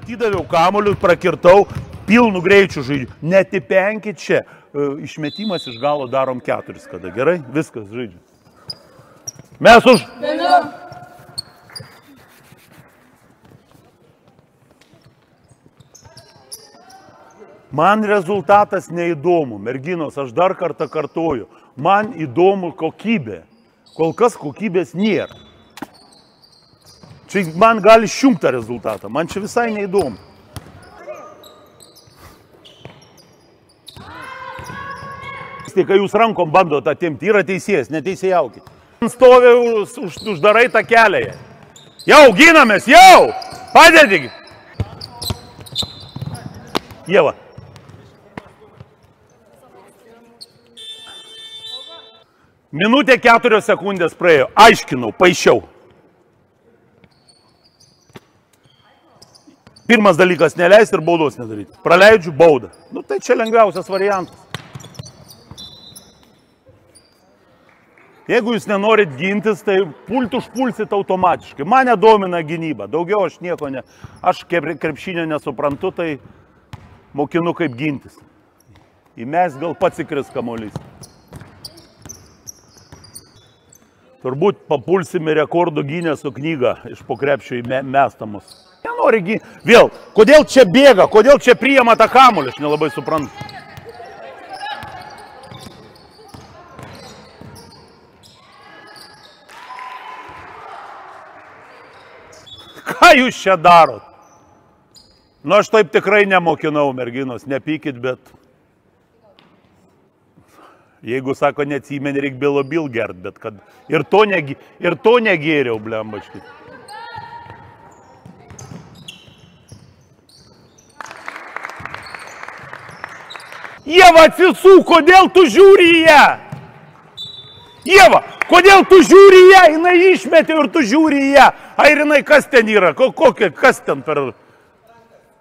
Atidaviau kamuolius, prakirtau, pilnu greičiu žaidžiu. Netipenkit čia. Išmetimas iš galo darom 4 kada. Gerai? Viskas žaidžiu. Mes už. Man rezultatas neįdomu. Merginos, aš dar kartą kartoju. Man įdomu kokybė. Kol kas kokybės nėra. Čia man gali išjungti rezultatą. Man čia visai neįdomu. Kai jūs rankom bandot atimti, yra teisėjas, neteisėjaukit. Stovi uždarai tą kelią. Jau, ginamės, jau! Padėdykit! Ieva. Minutė 4 sekundės praėjo. Aiškinau, paišiau. Pirmas dalykas neleisti ir baudos nedaryti. Praleidžiu baudą. Nu tai čia lengviausias variantas. Jeigu jūs nenorit gintis, tai pult užpulsit automatiškai. Mane domina gynyba. Daugiau aš nieko ne. Aš krepšinio nesuprantu, tai mokinu kaip gintis. Įmes gal pats įkris kamuolys. Turbūt papulsime rekordų gynę su knyga iš po krepšio įmestamus. Nenori ginti. Vėl, kodėl čia bėga, kodėl čia priima tą kamuolį, aš nelabai suprantu. Ką jūs čia darot? Nu, aš taip tikrai nemokinau, merginos, nepykit, bet jeigu sako, neatsimeni, reik Bilobil gert, bet kad ir to negėriau, blembačkit. Ieva, atsisuk, kodėl tu žiūri į ją? Ieva, kodėl tu žiūri į ją? Jinai išmetė ir tu žiūri į ją. Ar jinai kas ten yra? Kas ten per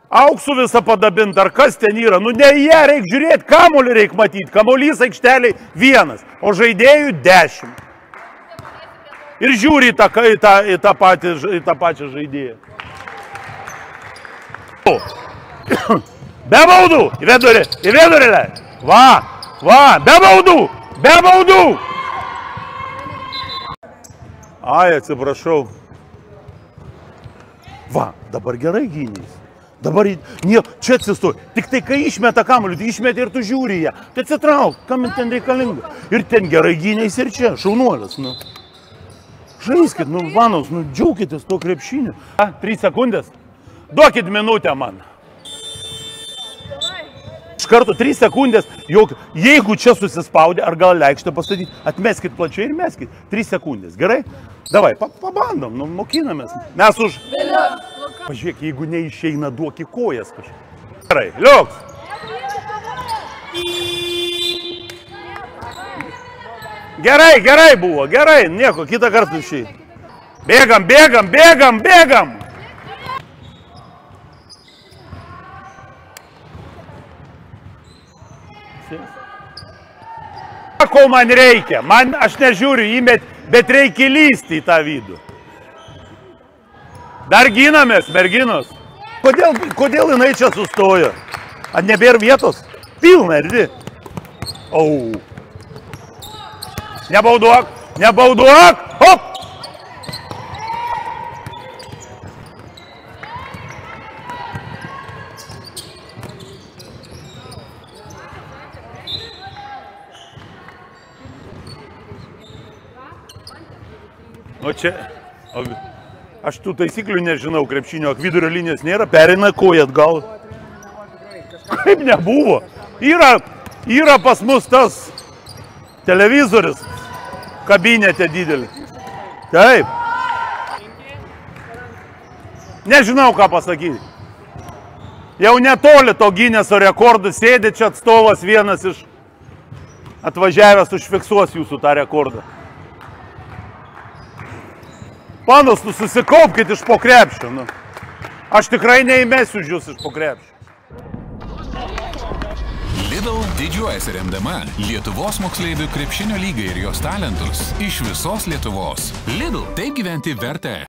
auksų visą padabint? Ar kas ten yra? Nu ne į ją reik žiūrėti, kamuolį reik matyti. Kamuolys aikšteliai 1, o žaidėjų 10. Ir žiūri į tą pačią žaidėją. Be baudų! Į vidurį! Va! Be baudų! Ai, atsiprašau. Va, dabar gerai gynys. Dabar, čia atsistoji. Tik tai, kai išmeta kamuolį, tai išmeti ir tu žiūri ją. Tai atsitrauk, kam ten reikalinga. Ir ten gerai gynės ir čia, šaunuolis, nu. Žaiskit, nu, vanos, nu, džiaukitės to krepšinio. 3 sekundės. Duokit minutę man. Iš karto 3 sekundės, jeigu čia susispaudė, ar gal leikštę pastatyti, atmeskit plačiai ir meskit. 3 sekundės, gerai? Davai, pabandom, nu, mokinamės. Mes už... Pažiūrėk, jeigu neišeina, duok į kojas kažką. Gerai, liuks. Gerai buvo, gerai, nieko, kitą kartą išėjai. Bėgam! Ko man reikia? Aš nežiūriu įmet, bet reikia lysti į tą vidų. Dar ginamės, merginos. Kodėl jinai čia sustojo? Ar nebėra vietos? Pilna, erdi. Au. Nebauduok! Hop! O čia, aš tų taisyklių nežinau, krepšinio, vidurio linijos nėra, pereina koją atgal. Kaip nebuvo? Yra pas mus tas televizorius kabinete didelį. Taip. Nežinau, ką pasakyti. Jau netoli to Gineso rekordų sėdi čia atstovas vienas iš atvažiavęs užfiksuos jūsų tą rekordą. Panos, nu susikaupkit iš po krepšio. Nu. Aš tikrai neįmesiu už jūs iš po krepšio. Lidl didžiuojasi remdama Lietuvos moksleivių krepšinio lygą ir jos talentus iš visos Lietuvos. Lidl, taip gyventi verta.